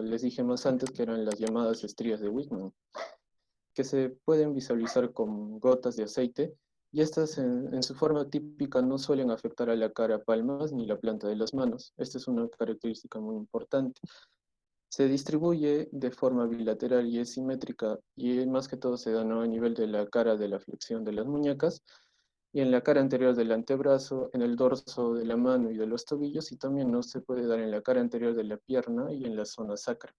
les dije más antes, que eran las llamadas estrías de Whitman, que se pueden visualizar con gotas de aceite, y estas en su forma típica no suelen afectar a la cara, palmas ni la planta de las manos. Esta es una característica muy importante. Se distribuye de forma bilateral y es simétrica, y más que todo se da, ¿no?, a nivel de la cara, de la flexión de las muñecas, y en la cara anterior del antebrazo, en el dorso de la mano y de los tobillos, y también no se puede dar en la cara anterior de la pierna y en la zona sacra.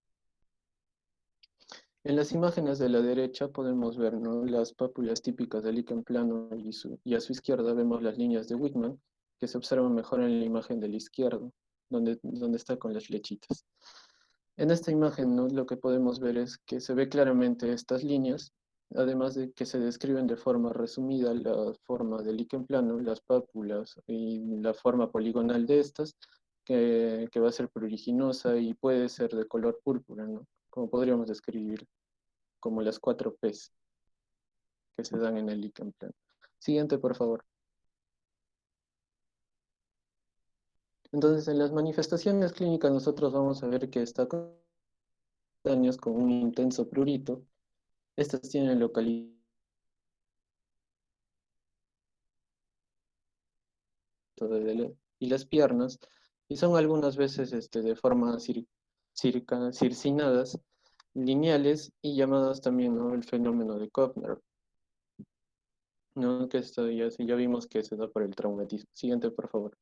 En las imágenes de la derecha podemos ver, ¿no?, las pápulas típicas del líquen plano, y a su izquierda vemos las líneas de Whitman, que se observan mejor en la imagen de la izquierda, donde está con las flechitas. En esta imagen, ¿no?, lo que podemos ver es que se ve claramente estas líneas, además de que se describen de forma resumida la forma del líquen plano, las pápulas y la forma poligonal de estas, que va a ser pruriginosa y puede ser de color púrpura, ¿no?, como podríamos describir como las 4 P's que se dan en el líquen plano. Siguiente, por favor. Entonces, en las manifestaciones clínicas nosotros vamos a ver que está cutáneos con un intenso prurito. Estas tienen localidad y las piernas, y son algunas veces de forma circinadas, lineales y llamadas también, ¿no?, el fenómeno de Koppner, ¿no?, que esto ya vimos que se da por el traumatismo. Siguiente, por favor.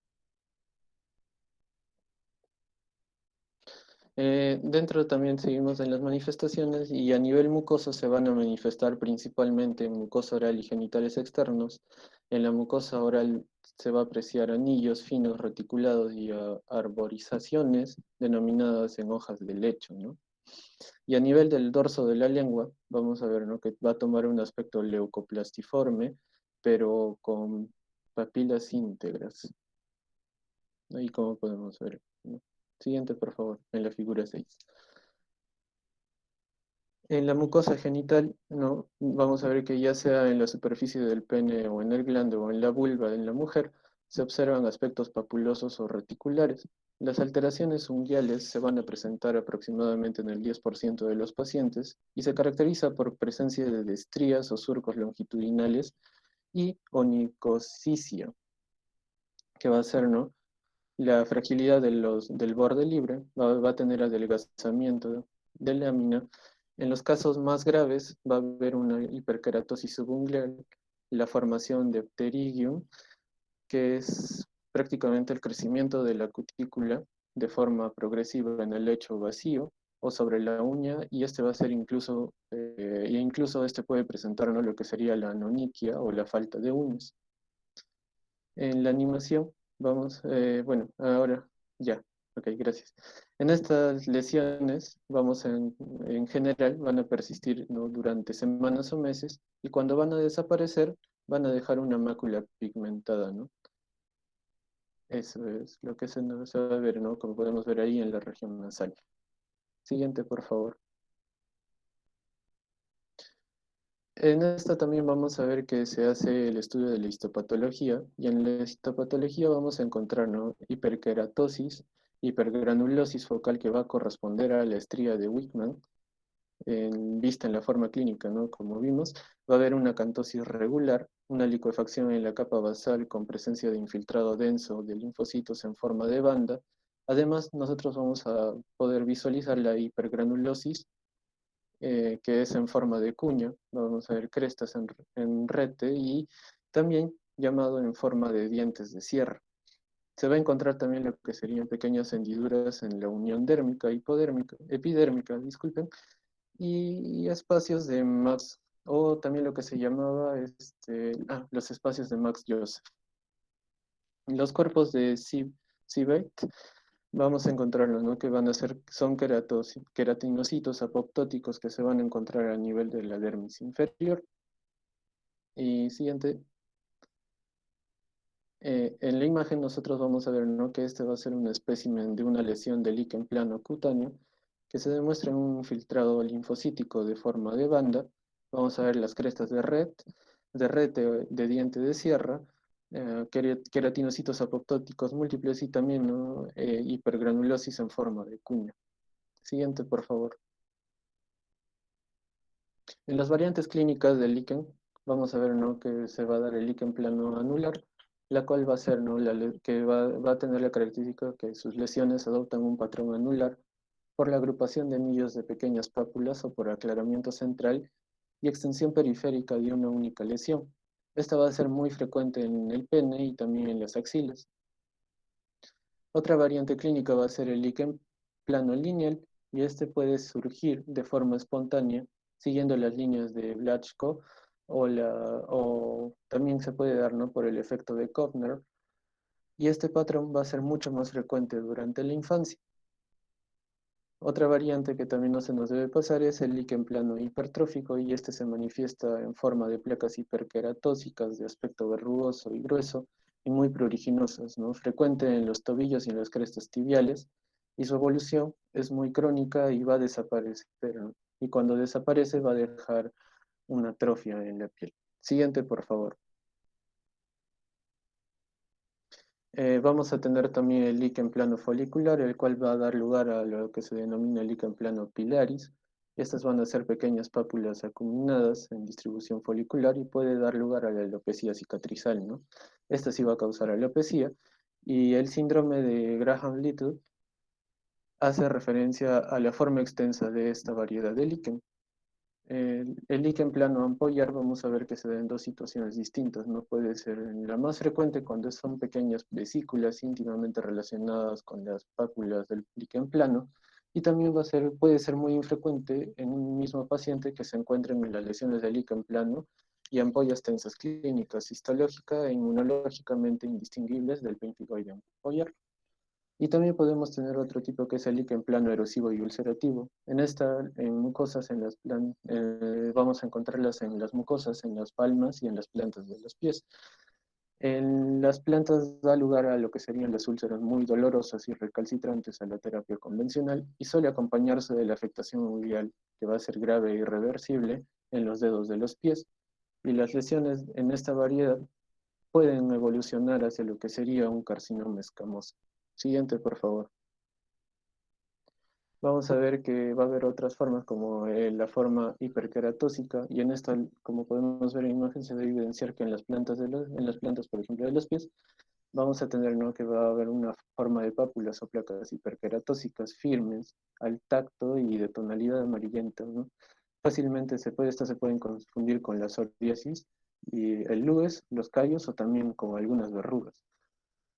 Dentro también seguimos en las manifestaciones, y a nivel mucoso se van a manifestar principalmente en mucosa oral y genitales externos. En la mucosa oral se va a apreciar anillos finos reticulados y arborizaciones denominadas en hojas de lecho, ¿no? Y a nivel del dorso de la lengua vamos a ver, ¿no?, que va a tomar un aspecto leucoplastiforme, pero con papilas íntegras, ¿no? Y como podemos ver, ¿no? Siguiente, por favor, en la figura 6. En la mucosa genital, ¿no?, vamos a ver que ya sea en la superficie del pene o en el glande o en la vulva en la mujer, se observan aspectos papulosos o reticulares. Las alteraciones unguiales se van a presentar aproximadamente en el 10% de los pacientes y se caracteriza por presencia de estrías o surcos longitudinales y onicosicia, que va a ser, ¿no?, la fragilidad del borde libre, va a tener adelgazamiento de lámina. En los casos más graves va a haber una hiperkeratosis subungual, la formación de pterigium, que es prácticamente el crecimiento de la cutícula de forma progresiva en el lecho vacío o sobre la uña, y este va a ser incluso este puede presentar, ¿no?, lo que sería la anonyquia o la falta de uñas. En la animación, bueno, ahora ya, ok, gracias. En estas lesiones, en general, van a persistir, ¿no?, durante semanas o meses, y cuando van a desaparecer, van a dejar una mácula pigmentada, ¿no? Eso es lo que se va a ver, ¿no?, como podemos ver ahí en la región nasal. Siguiente, por favor. En esta también vamos a ver que se hace el estudio de la histopatología, y en la histopatología vamos a encontrar, ¿no?, hiperkeratosis, hipergranulosis focal, que va a corresponder a la estría de Whitman, vista en la forma clínica, ¿no?, como vimos. Va a haber una acantosis regular, una licuefacción en la capa basal con presencia de infiltrado denso de linfocitos en forma de banda. Además, nosotros vamos a poder visualizar la hipergranulosis, que es en forma de cuña. Vamos a ver crestas en rete, y también llamado en forma de dientes de sierra. Se va a encontrar también lo que serían pequeñas hendiduras en la unión dérmica, epidérmica, disculpen, y espacios de Max, o también lo que se llamaba los espacios de Max Joseph. Los cuerpos de Seebeck vamos a encontrarlos, ¿no?, que son queratinocitos apoptóticos que se van a encontrar a nivel de la dermis inferior. Y siguiente. En la imagen nosotros vamos a ver, ¿no?, que este va a ser un espécimen de una lesión de líquen plano cutáneo, que se demuestra en un filtrado linfocítico de forma de banda. Vamos a ver las crestas de rete, de diente de sierra, queratinocitos apoptóticos múltiples, y también, ¿no?, hipergranulosis en forma de cuña. Siguiente, por favor. En las variantes clínicas del líquen, vamos a ver, ¿no?, que se va a dar el líquen plano anular, la cual va a ser, ¿no?, que va a tener la característica que sus lesiones adoptan un patrón anular por la agrupación de anillos de pequeñas pápulas o por aclaramiento central y extensión periférica de una única lesión. Esta va a ser muy frecuente en el pene y también en las axilas. Otra variante clínica va a ser el líquen plano lineal y este puede surgir de forma espontánea siguiendo las líneas de Blaschko o también se puede dar, ¿no?, por el efecto de Kovner, y este patrón va a ser mucho más frecuente durante la infancia. Otra variante que también no se nos debe pasar es el líquen plano hipertrófico y este se manifiesta en forma de placas hiperqueratósicas de aspecto verrugoso y grueso y muy pruriginosas, ¿no? Frecuente en los tobillos y en las crestas tibiales, y su evolución es muy crónica y va a desaparecer, ¿no? Y cuando desaparece va a dejar una atrofia en la piel. Siguiente, por favor. Vamos a tener también el líquen plano folicular, el cual va a dar lugar a lo que se denomina líquen plano pilaris. Estas van a ser pequeñas pápulas acuminadas en distribución folicular y puede dar lugar a la alopecia cicatrizal, ¿no? Esta sí va a causar alopecia. Y el síndrome de Graham-Little hace referencia a la forma extensa de esta variedad de líquen. El líquen plano ampollar vamos a ver que se da en dos situaciones distintas, ¿no? Puede ser la más frecuente cuando son pequeñas vesículas íntimamente relacionadas con las pápulas del líquen plano, y también puede ser muy infrecuente en un mismo paciente que se encuentren en las lesiones del líquen plano y ampollas tensas clínicas, histológica e inmunológicamente indistinguibles del pemphigoide ampollar. Y también podemos tener otro tipo que es el líquen plano erosivo y ulcerativo. En mucosas, vamos a encontrarlas en las mucosas, en las palmas y en las plantas de los pies. En las plantas da lugar a lo que serían las úlceras muy dolorosas y recalcitrantes a la terapia convencional y suele acompañarse de la afectación uveal, que va a ser grave e irreversible en los dedos de los pies. Y las lesiones en esta variedad pueden evolucionar hacia lo que sería un carcinoma escamoso. Siguiente, por favor. Vamos a ver que va a haber otras formas como la forma hiperqueratósica, y en esta, como podemos ver en imagen, se debe evidenciar que en las plantas, por ejemplo, de los pies, vamos a tener, ¿no?, que va a haber una forma de pápulas o placas hiperqueratósicas firmes al tacto y de tonalidad amarillenta, ¿no? Fácilmente estas se pueden confundir con la psoriasis y el lues, los callos o también con algunas verrugas.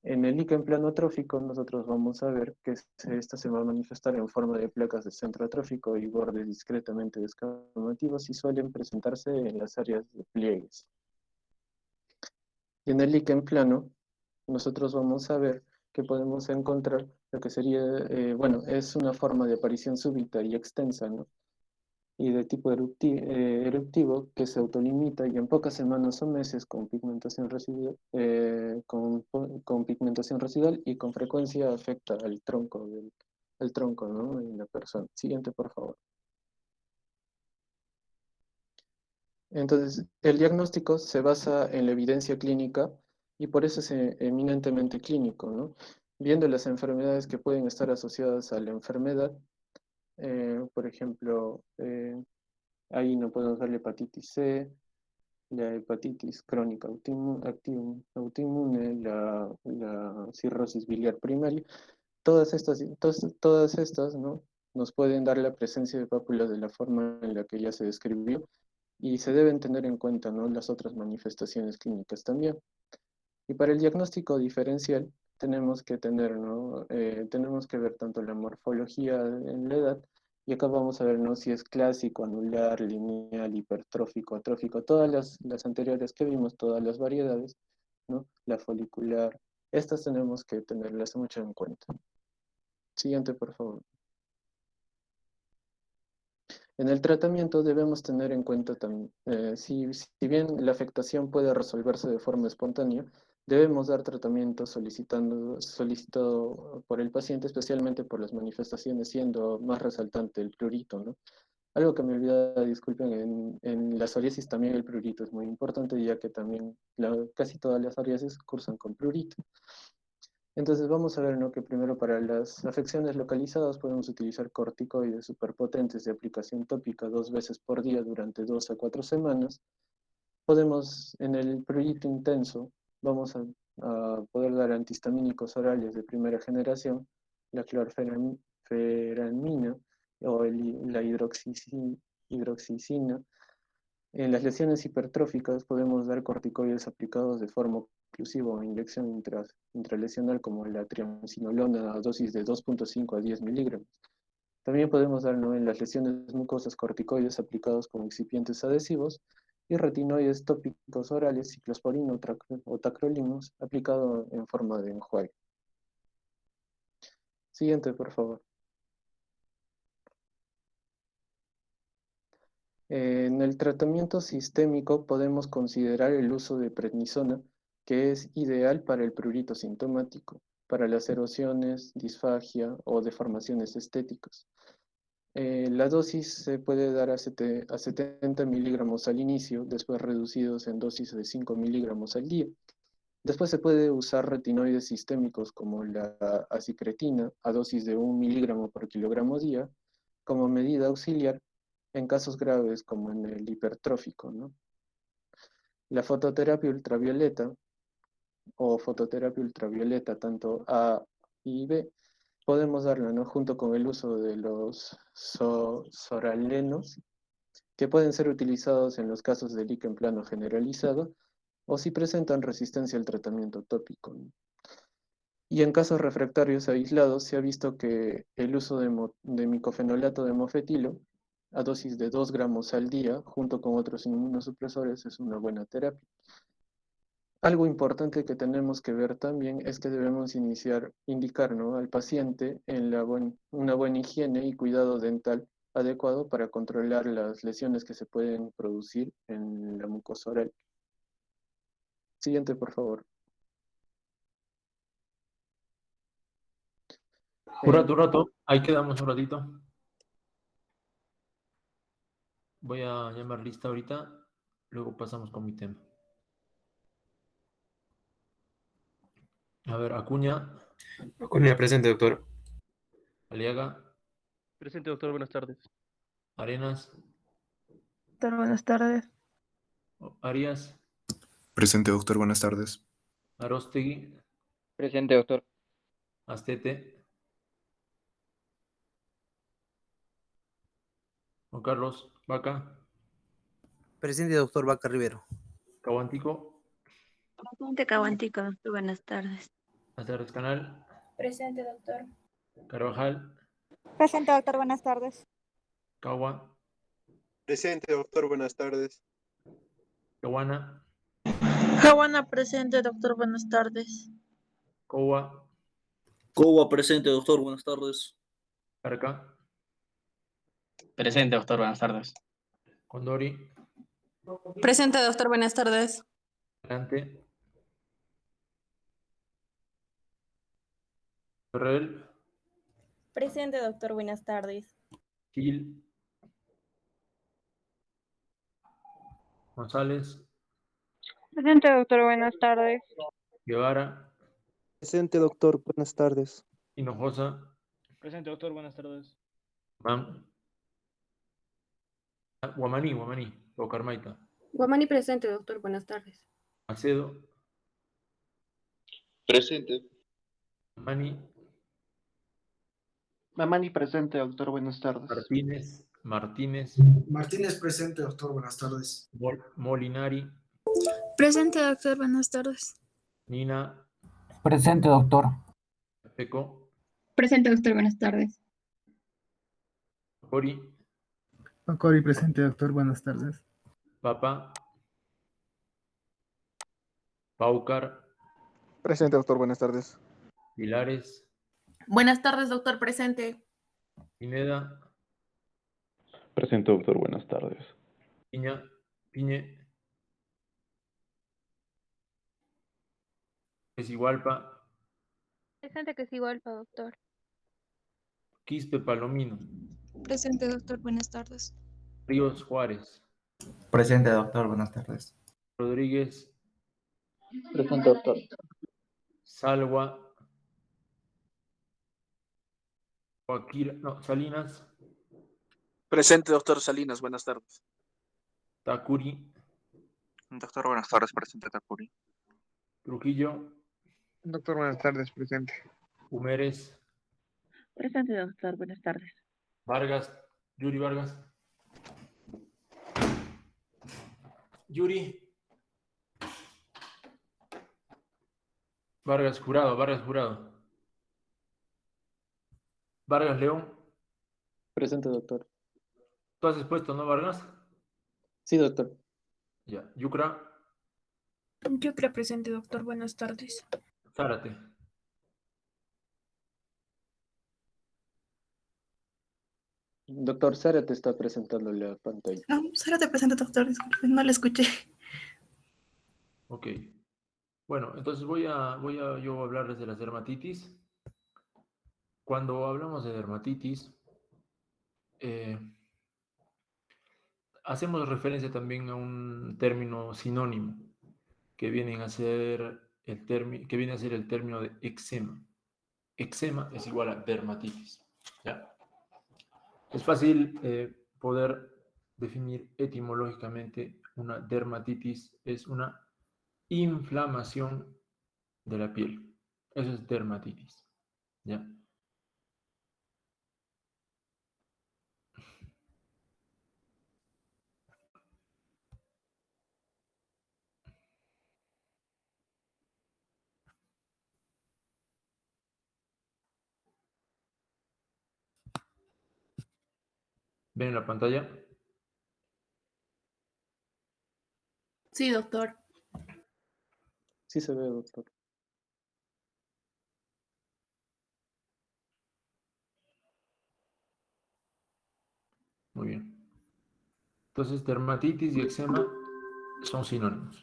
En el líquen plano atrófico nosotros vamos a ver que esta se va a manifestar en forma de placas de centro atrófico y bordes discretamente descamativos y suelen presentarse en las áreas de pliegues. Y en el líquen plano nosotros vamos a ver que podemos encontrar lo que sería, bueno, es una forma de aparición súbita y extensa, ¿no?, y de tipo eruptivo que se autolimita y en pocas semanas o meses con pigmentación residual, con pigmentación residual y con frecuencia afecta al tronco, ¿no?, en la persona. Siguiente, por favor. Entonces, el diagnóstico se basa en la evidencia clínica y por eso es eminentemente clínico, ¿no? Viendo las enfermedades que pueden estar asociadas a la enfermedad, por ejemplo, ahí no podemos ver la hepatitis C, la hepatitis crónica autoinmune, la cirrosis biliar primaria. Todas estas, ¿no?, nos pueden dar la presencia de pápulas de la forma en la que ya se describió y se deben tener en cuenta, ¿no?, las otras manifestaciones clínicas también. Y para el diagnóstico diferencial tenemos que tener, ¿no? Tenemos que ver tanto la morfología en la edad, y acá vamos a ver, ¿no?, si es clásico, anular, lineal, hipertrófico, atrófico, todas las anteriores que vimos, todas las variedades, ¿no? La folicular, estas tenemos que tenerlas mucho en cuenta. Siguiente, por favor. En el tratamiento debemos tener en cuenta también, si bien la afectación puede resolverse de forma espontánea, debemos dar tratamiento solicitado por el paciente, especialmente por las manifestaciones, siendo más resaltante el prurito, ¿no? Algo que me olvidaba, disculpen, en la psoriasis también el prurito es muy importante, ya que también casi todas las psoriasis cursan con prurito. Entonces vamos a ver, ¿no? Que primero para las afecciones localizadas podemos utilizar corticoides superpotentes de aplicación tópica 2 veces por día durante 2 a 4 semanas. Podemos, en el prurito intenso, vamos a poder dar antihistamínicos orales de primera generación, la clorferamina o la hidroxicina. En las lesiones hipertróficas podemos dar corticoides aplicados de forma oclusiva o inyección intralesional como la triamcinolona a dosis de 2,5 a 10 miligramos. También podemos dar, ¿no? En las lesiones mucosas corticoides aplicados como excipientes adhesivos y retinoides tópicos orales, ciclosporina o tacrolimus, aplicado en forma de enjuague. Siguiente, por favor. En el tratamiento sistémico podemos considerar el uso de prednisona, que es ideal para el prurito sintomático, para las erosiones, disfagia o deformaciones estéticas. La dosis se puede dar a 70 miligramos al inicio, después reducidos en dosis de 5 miligramos al día. Después se puede usar retinoides sistémicos como la acicretina a dosis de 1 miligramo por kilogramo día como medida auxiliar en casos graves como en el hipertrófico, ¿no? La fototerapia ultravioleta o fototerapia ultravioleta tanto A y B podemos darla, ¿no? Junto con el uso de los soralenos que pueden ser utilizados en los casos de líquen plano generalizado o si presentan resistencia al tratamiento tópico, ¿no? Y en casos refractarios aislados se ha visto que el uso de micofenolato de mofetilo a dosis de 2 gramos al día, junto con otros inmunosupresores, es una buena terapia. Algo importante que tenemos que ver también es que debemos indicar, ¿no? Al paciente en una buena higiene y cuidado dental adecuado para controlar las lesiones que se pueden producir en la mucosa oral. Siguiente, por favor. Un rato, ahí quedamos un ratito. Voy a llamar lista ahorita, luego pasamos con mi tema. A ver, Acuña. Acuña, presente, doctor. Aliaga. Presente, doctor, buenas tardes. Arenas. Doctor, buenas tardes. Arias. Presente, doctor, buenas tardes. Arostegui. Presente, doctor. Astete. Juan Carlos Vaca. Presente, doctor Vaca Rivero. Caguantico. Presente, Caguantico, doctor, buenas tardes. Buenas tardes, Canal. Presente, doctor. Carvajal. Presente, doctor, buenas tardes. Cagua. Presente, doctor, buenas tardes. Caguana. Caguana presente, doctor, buenas tardes. Cowa. Cowa presente, doctor, buenas tardes. Carca. Presente, doctor, buenas tardes. Condori. Presente, doctor, buenas tardes. Adelante. Ferrell. Presente, doctor, buenas tardes. Gil. González. Presente, doctor, buenas tardes. Guevara. Presente, doctor, buenas tardes. Hinojosa. Presente, doctor, buenas tardes. Guamaní, o Carmaita. Guamani presente, doctor, buenas tardes. Macedo. Presente. Mamani presente, doctor, buenas tardes. Martínez presente, doctor, buenas tardes. Molinari. Presente, doctor, buenas tardes. Nina. Presente, doctor. Peco. Presente, doctor, buenas tardes. Cori. Cori presente, doctor, buenas tardes. Papa. Paucar. Presente, doctor, buenas tardes. Pilares. Buenas tardes, doctor, presente. Pineda. Presente, doctor, buenas tardes. Piñe. Quesigualpa. Presente, Quesigualpa, doctor. Quispe Palomino. Presente, doctor, buenas tardes. Ríos Juárez. Presente, doctor, buenas tardes. Rodríguez. Presente, doctor. Salwa. Salinas, Presente, doctor Salinas. Buenas tardes. Takuri, Doctor, buenas tardes. Presente Takuri. Trujillo, Doctor, buenas tardes, presente. Humérez, Presente, doctor. Buenas tardes. Vargas, Yuri Vargas, Yuri, Vargas Jurado, Vargas León. Presente, doctor. ¿Tú has expuesto, no, Vargas? Sí, doctor. Ya. Yucra, Yo creo presente, doctor. Buenas tardes. Zárate. Doctor, Sara te está presentando la pantalla. No, solo te presento, doctor. Disculpe, no lo escuché. Ok. Bueno, entonces voy a yo hablarles de las dermatitis. Cuando hablamos de dermatitis, hacemos referencia también a un término sinónimo que viene a ser el término de eczema. Eczema es igual a dermatitis. ¿Ya? Es fácil poder definir etimológicamente una dermatitis. Es una inflamación de la piel. Eso es dermatitis. ¿Ya? ¿Ven en la pantalla? Sí, doctor. Sí se ve, doctor. Muy bien. Entonces, dermatitis y eczema son sinónimos.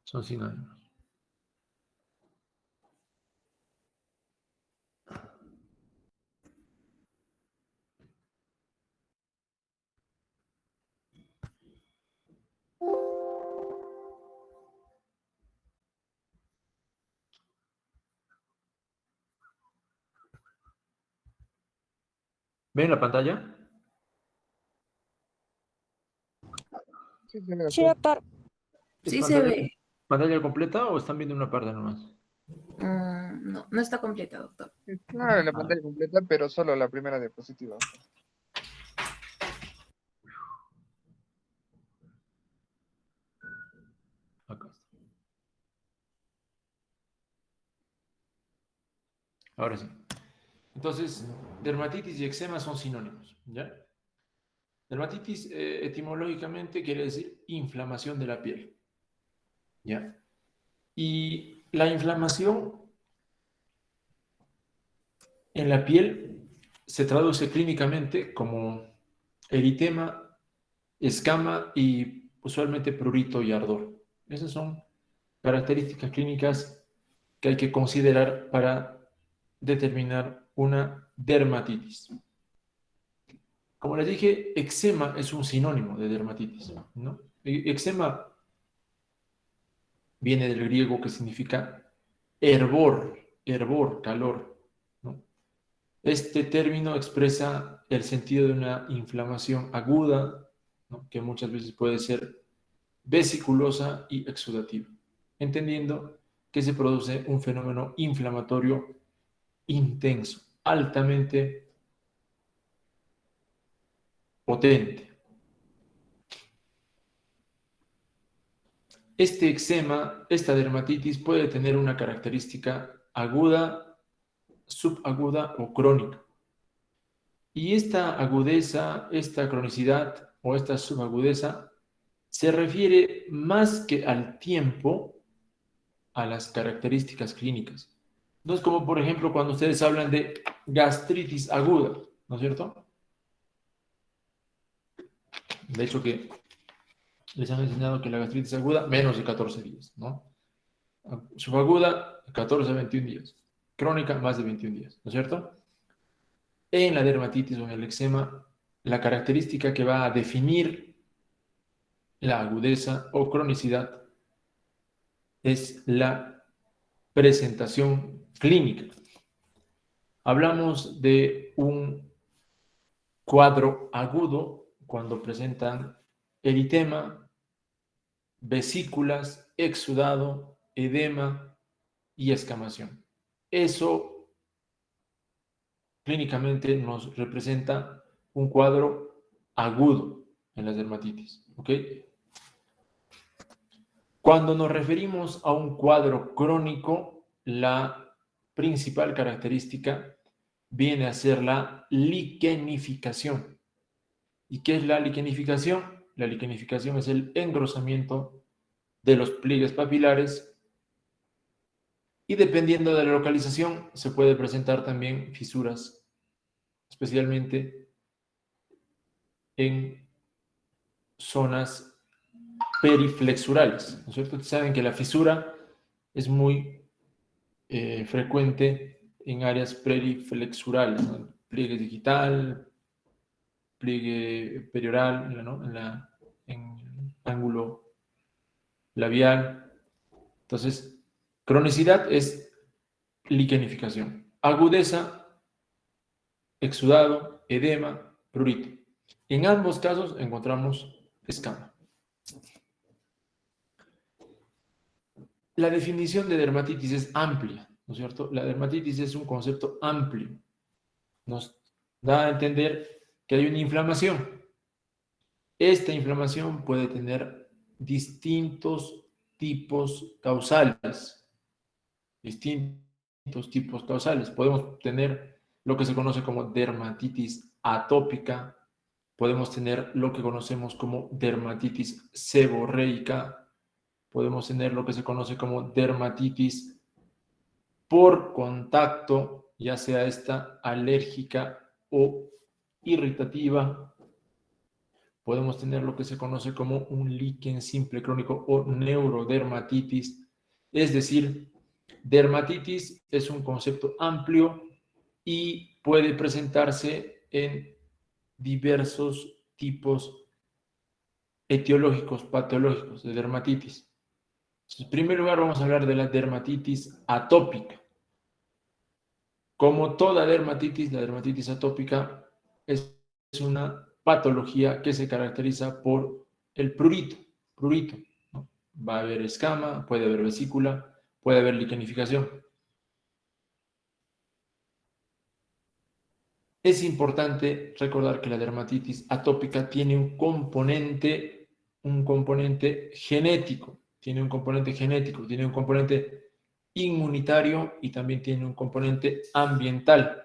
Son sinónimos. ¿Ven la pantalla? Sí, se ve, Sí, doctor. doctor. ¿Es Sí se ve. pantalla completa o están viendo una parte nomás? No, no está completa, doctor. Claro, la pantalla completa, pero solo la primera diapositiva. Acá está. Ahora sí. Entonces, dermatitis y eczema son sinónimos, ¿ya? Dermatitis etimológicamente quiere decir inflamación de la piel, ¿ya? Y la inflamación en la piel se traduce clínicamente como eritema, escama y usualmente prurito y ardor. Esas son características clínicas que hay que considerar para determinar una dermatitis. Como les dije, eczema es un sinónimo de dermatitis, ¿no? Eczema viene del griego que significa hervor, calor, ¿no? Este término expresa el sentido de una inflamación aguda, ¿no? Que muchas veces puede ser vesiculosa y exudativa, entendiendo que se produce un fenómeno inflamatorio intenso, altamente potente. Este eczema, esta dermatitis puede tener una característica aguda, subaguda o crónica. Y esta agudeza, esta cronicidad o esta subagudeza se refiere más que al tiempo a las características clínicas. No es como, por ejemplo, cuando ustedes hablan de gastritis aguda, ¿no es cierto? De hecho que les han enseñado que la gastritis aguda, menos de 14 días, ¿no? Subaguda, 14 a 21 días. Crónica, más de 21 días, ¿no es cierto? En la dermatitis o en el eczema, la característica que va a definir la agudeza o cronicidad es la presentación clínica. Hablamos de un cuadro agudo cuando presentan eritema, vesículas, exudado, edema y escamación. Eso clínicamente nos representa un cuadro agudo en las dermatitis, ¿ok? Cuando nos referimos a un cuadro crónico, la principal característica viene a ser la liquenificación. ¿Y qué es la liquenificación? La liquenificación es el engrosamiento de los pliegues papilares y dependiendo de la localización se puede presentar también fisuras, especialmente en zonas periflexurales, ¿no es cierto? Saben que la fisura es muy frecuente en áreas periflexurales, ¿no? Pliegue digital, pliegue perioral, ¿no? En el ángulo labial. Entonces, cronicidad es liquenificación. Agudeza, exudado, edema, prurito. En ambos casos encontramos escama. La definición de dermatitis es amplia, ¿no es cierto? La dermatitis es un concepto amplio. Nos da a entender que hay una inflamación. Esta inflamación puede tener distintos tipos causales. Podemos tener lo que se conoce como dermatitis atópica, podemos tener lo que conocemos como dermatitis seborreica, podemos tener lo que se conoce como dermatitis por contacto, ya sea esta alérgica o irritativa. Podemos tener lo que se conoce como un líquen simple crónico o neurodermatitis. Es decir, dermatitis es un concepto amplio y puede presentarse en diversos tipos etiológicos, patológicos de dermatitis. En primer lugar, vamos a hablar de la dermatitis atópica. Como toda dermatitis, la dermatitis atópica es una patología que se caracteriza por el prurito, ¿no? Va a haber escama, puede haber vesícula, puede haber liquenificación. Es importante recordar que la dermatitis atópica tiene un componente genético, tiene un componente inmunitario y también tiene un componente ambiental.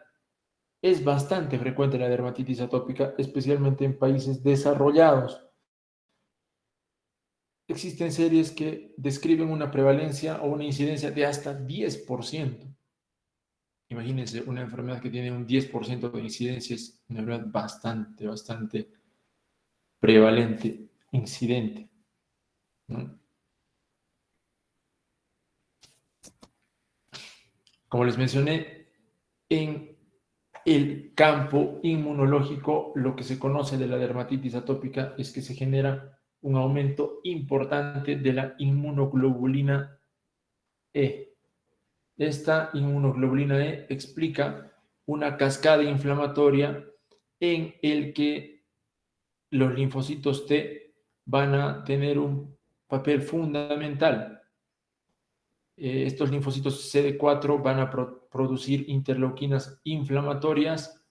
Es bastante frecuente la dermatitis atópica, especialmente en países desarrollados. Existen series que describen una prevalencia o una incidencia de hasta 10%. Imagínense, una enfermedad que tiene un 10% de incidencia es una enfermedad bastante prevalente, incidente, ¿no? Como les mencioné, en el campo inmunológico, lo que se conoce de la dermatitis atópica es que se genera un aumento importante de la inmunoglobulina E. Esta inmunoglobulina E explica una cascada inflamatoria en el que los linfocitos T van a tener un papel fundamental. Estos linfocitos CD4 van a producir interleuquinas inflamatorias,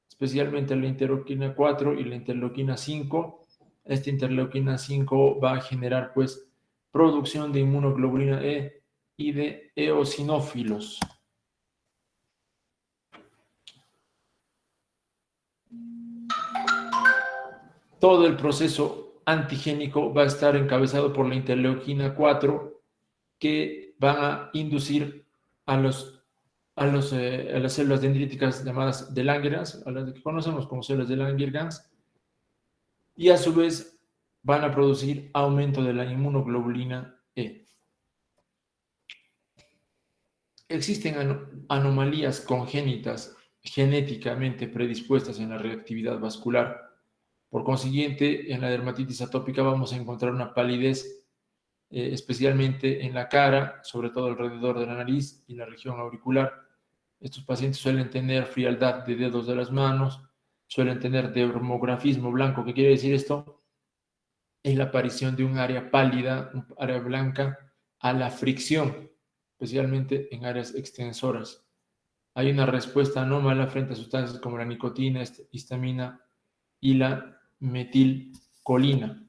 especialmente la interleuquina 4 y la interleuquina 5. Esta interleuquina 5 va a generar, pues, producción de inmunoglobulina E y de eosinófilos. Todo el proceso antigénico va a estar encabezado por la interleuquina 4, que van a inducir a las células dendríticas llamadas de Langerhans, a las que conocemos como células de Langerhans, y a su vez van a producir aumento de la inmunoglobulina E. Existen anomalías congénitas genéticamente predispuestas en la reactividad vascular. Por consiguiente, en la dermatitis atópica vamos a encontrar una palidez especialmente en la cara, sobre todo alrededor de la nariz y la región auricular. Estos pacientes suelen tener frialdad de dedos de las manos, suelen tener dermografismo blanco. ¿Qué quiere decir esto? Es la aparición de un área pálida, un área blanca, a la fricción, especialmente en áreas extensoras. Hay una respuesta anómala frente a sustancias como la nicotina, histamina y la metilcolina.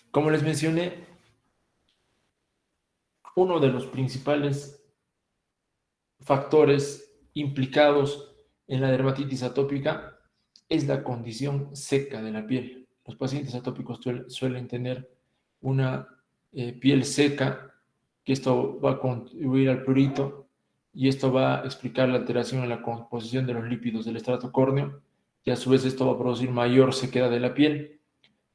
Como les mencioné, uno de los principales factores implicados en la dermatitis atópica es la condición seca de la piel. Los pacientes atópicos suelen tener una piel seca, que esto va a contribuir al prurito y esto va a explicar la alteración en la composición de los lípidos del estrato córneo y a su vez esto va a producir mayor sequedad de la piel.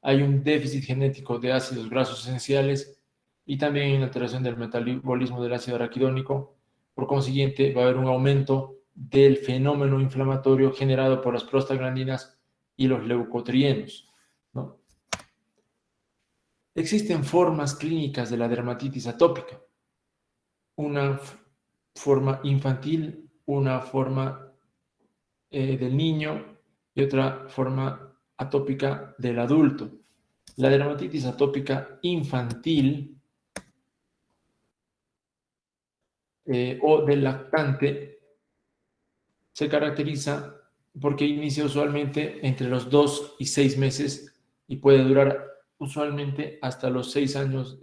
Hay un déficit genético de ácidos grasos esenciales y también hay una alteración del metabolismo del ácido araquidónico. Por consiguiente, va a haber un aumento del fenómeno inflamatorio generado por las prostaglandinas y los leucotrienos, ¿no? Existen formas clínicas de la dermatitis atópica. Una forma infantil, una forma del niño y otra forma atópica del adulto. La dermatitis atópica infantil o del lactante se caracteriza porque inicia usualmente entre los 2 y 6 meses y puede durar usualmente hasta los 6 años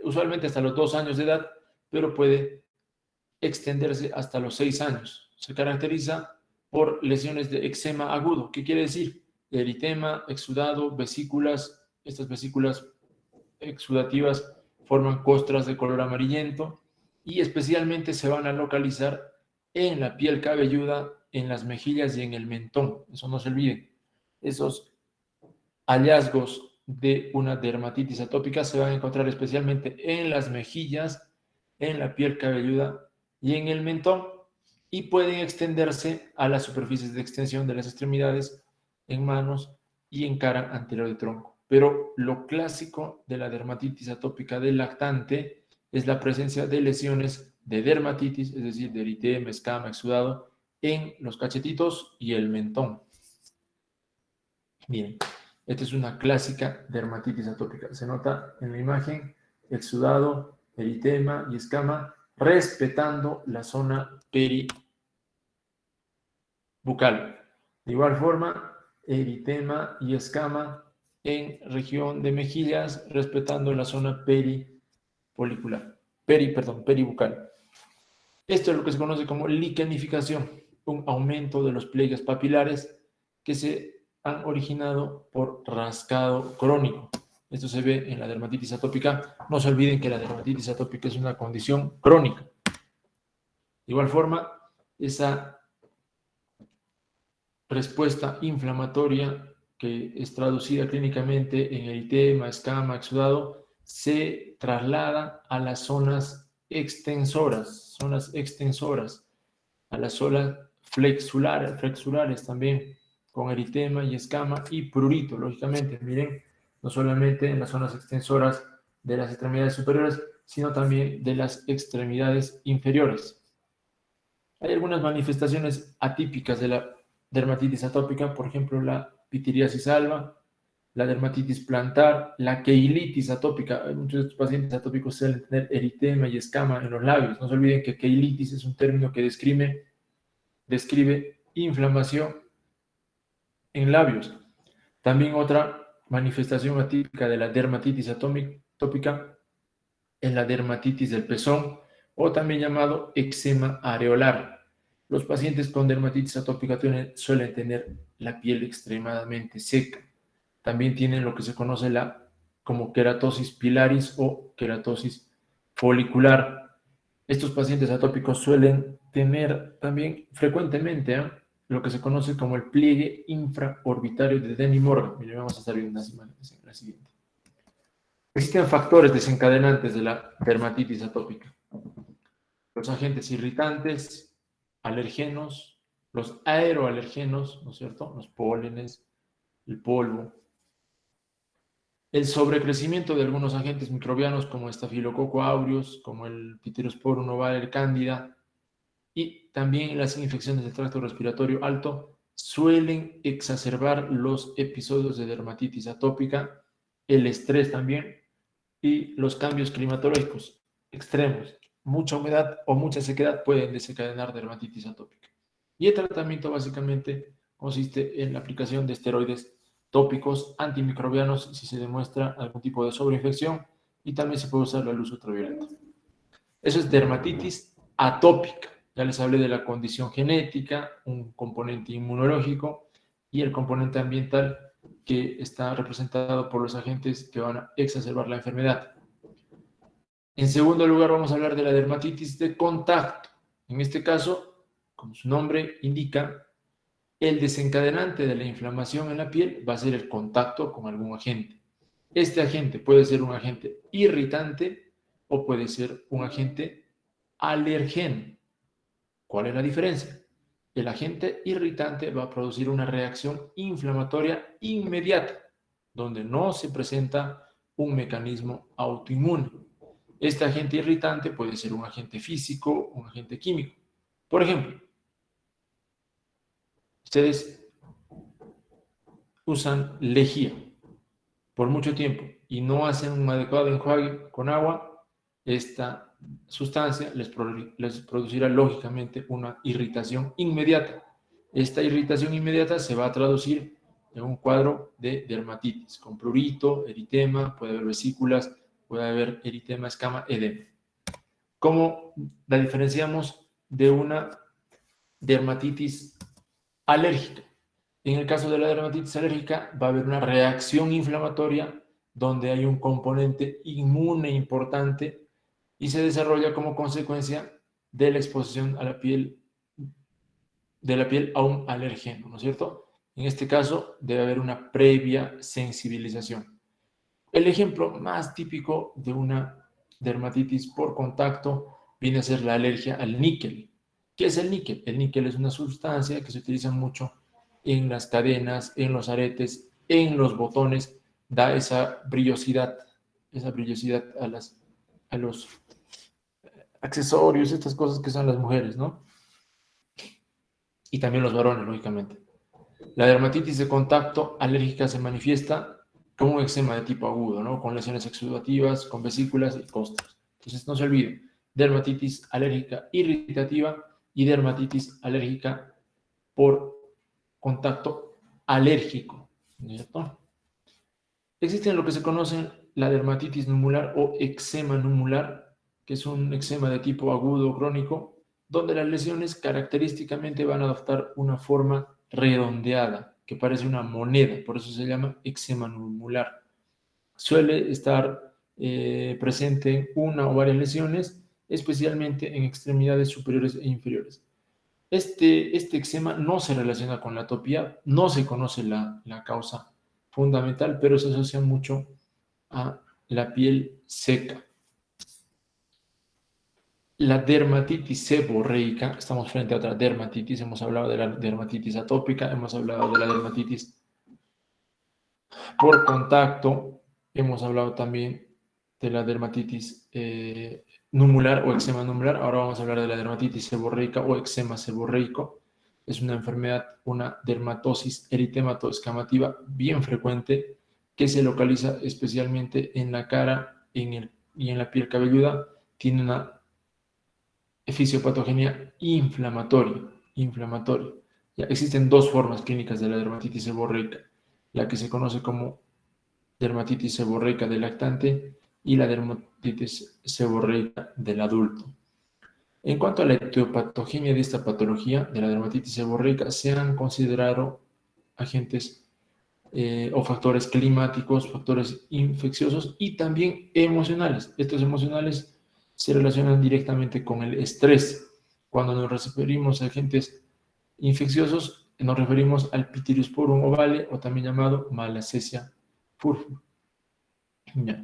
usualmente hasta los 2 años de edad, pero puede extenderse hasta los 6 años. Se caracteriza por lesiones de eczema agudo. ¿Qué quiere decir? Eritema, exudado, vesículas. Estas vesículas exudativas forman costras de color amarillento y especialmente se van a localizar en la piel cabelluda, en las mejillas y en el mentón. Eso no se olviden. Esos hallazgos de una dermatitis atópica se van a encontrar especialmente en las mejillas, en la piel cabelluda y en el mentón, y pueden extenderse a las superficies de extensión de las extremidades, en manos y en cara anterior del tronco. Pero lo clásico de la dermatitis atópica del lactante es la presencia de lesiones de dermatitis, es decir, de eritema, escama, exudado, en los cachetitos y el mentón. Miren, esta es una clásica dermatitis atópica. Se nota en la imagen exudado, eritema y escama, respetando la zona peribucal. De igual forma, eritema y escama en región de mejillas, respetando la zona peribucal. Esto es lo que se conoce como liquenificación, un aumento de los pliegues papilares que se han originado por rascado crónico. Esto se ve en la dermatitis atópica. No se olviden que la dermatitis atópica es una condición crónica. De igual forma, esa respuesta inflamatoria que es traducida clínicamente en eritema, escama, exudado, se traslada a las zonas extensoras, a las zonas flexurares también, con eritema y escama y prurito, lógicamente. Miren, no solamente en las zonas extensoras de las extremidades superiores, sino también de las extremidades inferiores. Hay algunas manifestaciones atípicas de la dermatitis atópica, por ejemplo, la pitiriasis alba, la dermatitis plantar, la keilitis atópica. Muchos de estos pacientes atópicos suelen tener eritema y escama en los labios. No se olviden que keilitis es un término que describe inflamación en labios. También otra manifestación atípica de la dermatitis atópica es la dermatitis del pezón, o también llamado eczema areolar. Los pacientes con dermatitis atópica suelen tener la piel extremadamente seca. También tienen lo que se conoce como queratosis pilaris o queratosis folicular. Estos pacientes atópicos suelen tener también frecuentemente lo que se conoce como el pliegue infraorbitario de Denny Morgan. Miren, vamos a estar viendo unas imágenes en la siguiente. Existen factores desencadenantes de la dermatitis atópica. Los agentes irritantes, alergenos, los aeroalergenos, ¿no es cierto? Los pólenes, el polvo. el sobrecrecimiento de algunos agentes microbianos como Staphylococcus aureus, como el Pityrosporum ovale, Cándida, y también las infecciones del tracto respiratorio alto suelen exacerbar los episodios de dermatitis atópica, el estrés también y los cambios climatológicos extremos. Mucha humedad o mucha sequedad pueden desencadenar dermatitis atópica. Y el tratamiento básicamente consiste en la aplicación de esteroides tópicos antimicrobianos si se demuestra algún tipo de sobreinfección, y también se puede usar la luz ultravioleta. Eso es dermatitis atópica. Ya les hablé de la condición genética, un componente inmunológico y el componente ambiental que está representado por los agentes que van a exacerbar la enfermedad. En segundo lugar, vamos a hablar de la dermatitis de contacto. En este caso, como su nombre indica, el desencadenante de la inflamación en la piel va a ser el contacto con algún agente. Este agente puede ser un agente irritante o puede ser un agente alergeno. ¿Cuál es la diferencia? El agente irritante va a producir una reacción inflamatoria inmediata, donde no se presenta un mecanismo autoinmune. Este agente irritante puede ser un agente físico, un agente químico. Por ejemplo, ustedes usan lejía por mucho tiempo y no hacen un adecuado enjuague con agua, esta sustancia les producirá lógicamente una irritación inmediata. Esta irritación inmediata se va a traducir en un cuadro de dermatitis, con prurito, eritema, puede haber vesículas, puede haber eritema, escama, edema. ¿Cómo la diferenciamos de una dermatitis alérgica? En el caso de la dermatitis alérgica va a haber una reacción inflamatoria donde hay un componente inmune importante y se desarrolla como consecuencia de la exposición a la piel, de la piel a un alérgeno, ¿no es cierto? En este caso debe haber una previa sensibilización. El ejemplo más típico de una dermatitis por contacto viene a ser la alergia al níquel. ¿Qué es el níquel? El níquel es una sustancia que se utiliza mucho en las cadenas, en los aretes, en los botones, da esa brillosidad a los accesorios, estas cosas que son las mujeres, ¿no? Y también los varones, lógicamente. La dermatitis de contacto alérgica se manifiesta como un eczema de tipo agudo, ¿no? Con lesiones exudativas, con vesículas y costras. Entonces, no se olviden, dermatitis alérgica irritativa y dermatitis alérgica por contacto alérgico, ¿cierto? Existen lo que se conocen la dermatitis numular o eczema numular, que es un eczema de tipo agudo o crónico, donde las lesiones característicamente van a adoptar una forma redondeada, que parece una moneda, por eso se llama eczema numular. Suele estar presente en una o varias lesiones, especialmente en extremidades superiores e inferiores. Este eczema no se relaciona con la atopía, no se conoce la causa fundamental, pero se asocia mucho a la piel seca. La dermatitis seborreica, estamos frente a otra dermatitis, hemos hablado de la dermatitis atópica, hemos hablado de la dermatitis por contacto, hemos hablado también de la dermatitis numular o eczema numular. Ahora vamos a hablar de la dermatitis seborreica o eczema seborreico. Es una enfermedad, una dermatosis eritemato-escamativa bien frecuente que se localiza especialmente en la cara y en la piel cabelluda. Tiene una fisiopatogenia inflamatoria. Ya existen dos formas clínicas de la dermatitis seborreica, la que se conoce como dermatitis seborreica del lactante y la dermatitis seborreica del adulto. En cuanto a la etiopatogenia de esta patología, de la dermatitis seborreica, se han considerado agentes o factores climáticos, factores infecciosos y también emocionales. Estos emocionales se relacionan directamente con el estrés. Cuando nos referimos a agentes infecciosos, nos referimos al Pityrosporum ovale o también llamado Malassezia furfur. Ya.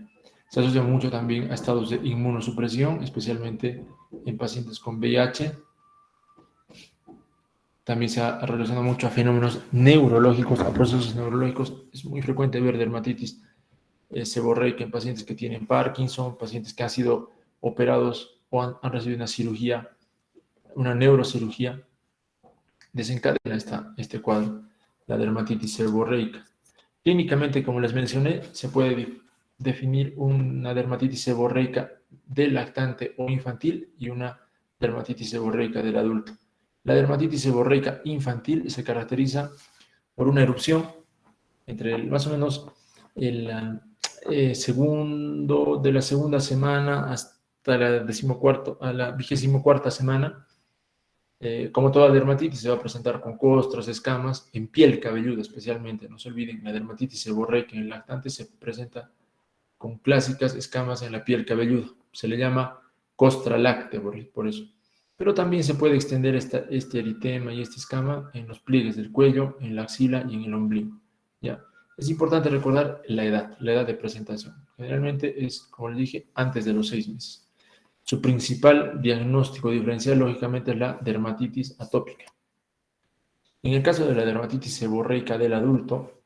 Se asocia mucho también a estados de inmunosupresión, especialmente en pacientes con VIH. También se ha relacionado mucho a fenómenos neurológicos, a procesos neurológicos. Es muy frecuente ver dermatitis seborreica en pacientes que tienen Parkinson, pacientes que han sido operados o han recibido una cirugía, una neurocirugía, desencadena este cuadro, la dermatitis seborreica. Clínicamente, como les mencioné, se puede definir una dermatitis seborreica del lactante o infantil y una dermatitis seborreica del adulto. La dermatitis seborreica infantil se caracteriza por una erupción entre más o menos el segundo de la segunda semana hasta la 24ª semana. Como toda dermatitis, se va a presentar con costras, escamas, en piel cabelluda especialmente. No se olviden, la dermatitis seborreica en el lactante se presenta con clásicas escamas en la piel cabelluda. Se le llama costra láctea por eso. Pero también se puede extender este eritema y esta escama en los pliegues del cuello, en la axila y en el ombligo. ¿Ya? Es importante recordar la edad de presentación. Generalmente es, como les dije, antes de los 6 meses. Su principal diagnóstico diferencial, lógicamente, es la dermatitis atópica. En el caso de la dermatitis seborreica del adulto,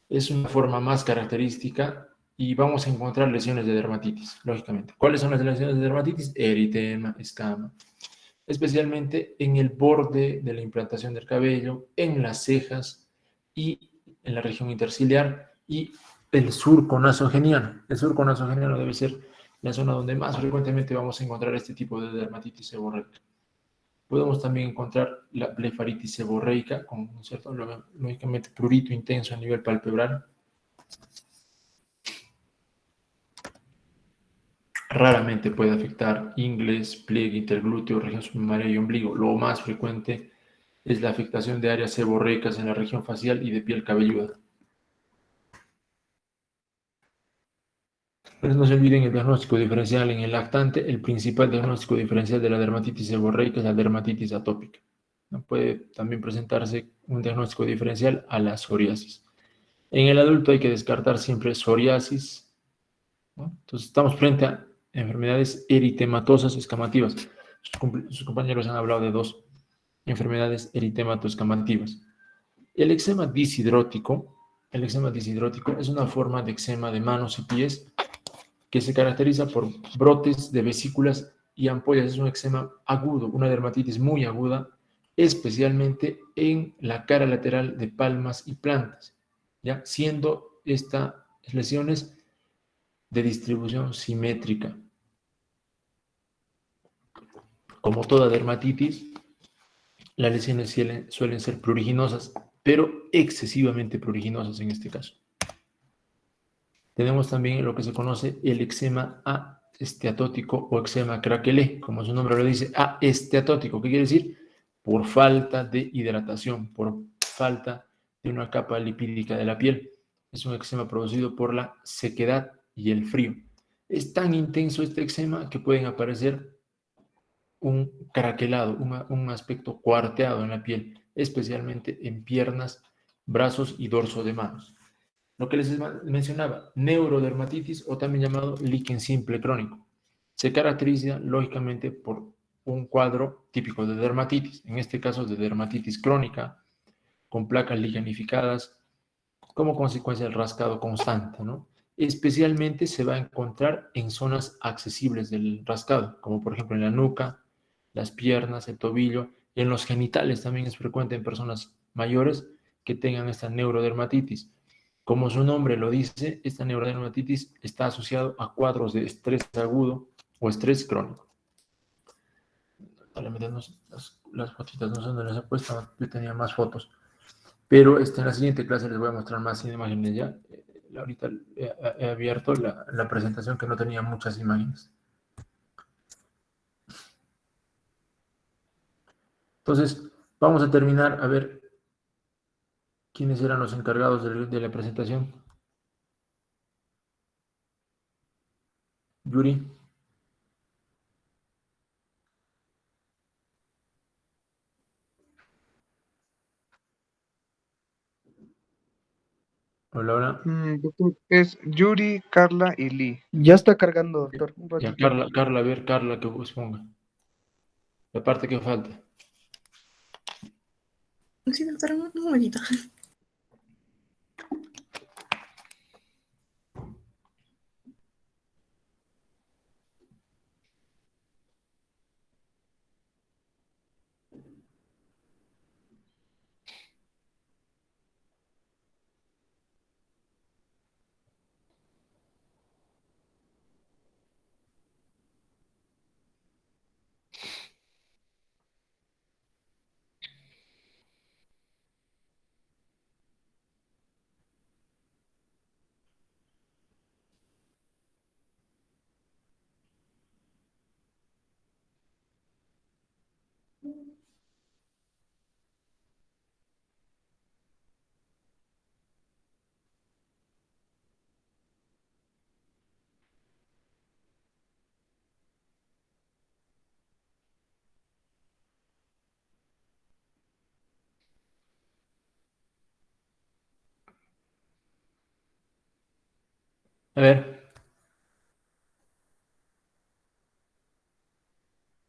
es una forma más característica y vamos a encontrar lesiones de dermatitis, lógicamente. ¿Cuáles son las lesiones de dermatitis? Eritema, escama, especialmente en el borde de la implantación del cabello, en las cejas y en la región interciliar y el surco nasogeniano. El surco nasogeniano debe ser la zona donde más frecuentemente vamos a encontrar este tipo de dermatitis seborreica. Podemos también encontrar la blefaritis seborreica, con un cierto, lógicamente, prurito intenso a nivel palpebral. Raramente puede afectar ingles, pliegue interglúteo, región submaria y ombligo. Lo más frecuente es la afectación de áreas seborreicas en la región facial y de piel cabelluda. Pero no se olviden el diagnóstico diferencial en el lactante. El principal diagnóstico diferencial de la dermatitis seborreica es la dermatitis atópica. Puede también presentarse un diagnóstico diferencial a la psoriasis. En el adulto hay que descartar siempre psoriasis, ¿no? Entonces estamos frente a enfermedades eritematosas escamativas. Sus compañeros han hablado de 2 enfermedades eritematoescamativas. El eczema disidrótico es una forma de eczema de manos y pies que se caracteriza por brotes de vesículas y ampollas. Es un eczema agudo, una dermatitis muy aguda, especialmente en la cara lateral de palmas y plantas, ¿ya? Siendo estas lesiones de distribución simétrica. Como toda dermatitis, las lesiones suelen ser pruriginosas, pero excesivamente pruriginosas en este caso. Tenemos también lo que se conoce el eczema aesteatótico o eczema craquelé, como su nombre lo dice, aesteatótico. ¿Qué quiere decir? Por falta de hidratación, por falta de una capa lipídica de la piel. Es un eczema producido por la sequedad y el frío. Es tan intenso este eczema que pueden aparecer un craquelado, un aspecto cuarteado en la piel, especialmente en piernas, brazos y dorso de manos. Lo que les mencionaba, neurodermatitis o también llamado líquen simple crónico. Se caracteriza lógicamente por un cuadro típico de dermatitis, en este caso de dermatitis crónica, con placas lignificadas, como consecuencia del rascado constante, ¿no? Especialmente se va a encontrar en zonas accesibles del rascado, como por ejemplo en la nuca, las piernas, el tobillo, y en los genitales también es frecuente en personas mayores que tengan esta neurodermatitis. Como su nombre lo dice, esta neurodermatitis está asociado a cuadros de estrés agudo o estrés crónico. Las fotitas no sé dónde las he puesto, yo tenía más fotos. Pero en la siguiente clase les voy a mostrar más imágenes ya. Ahorita he abierto la presentación que no tenía muchas imágenes. Entonces, vamos a terminar a ver quiénes eran los encargados de la presentación. Yuri. Hola, hola. Doctor, es Yuri, Carla y Lee. Ya está cargando, doctor. Un Ya, ratito. Carla, a ver, Carla, que os ponga. La parte que falta. Sí, doctor, un momentito. A ver.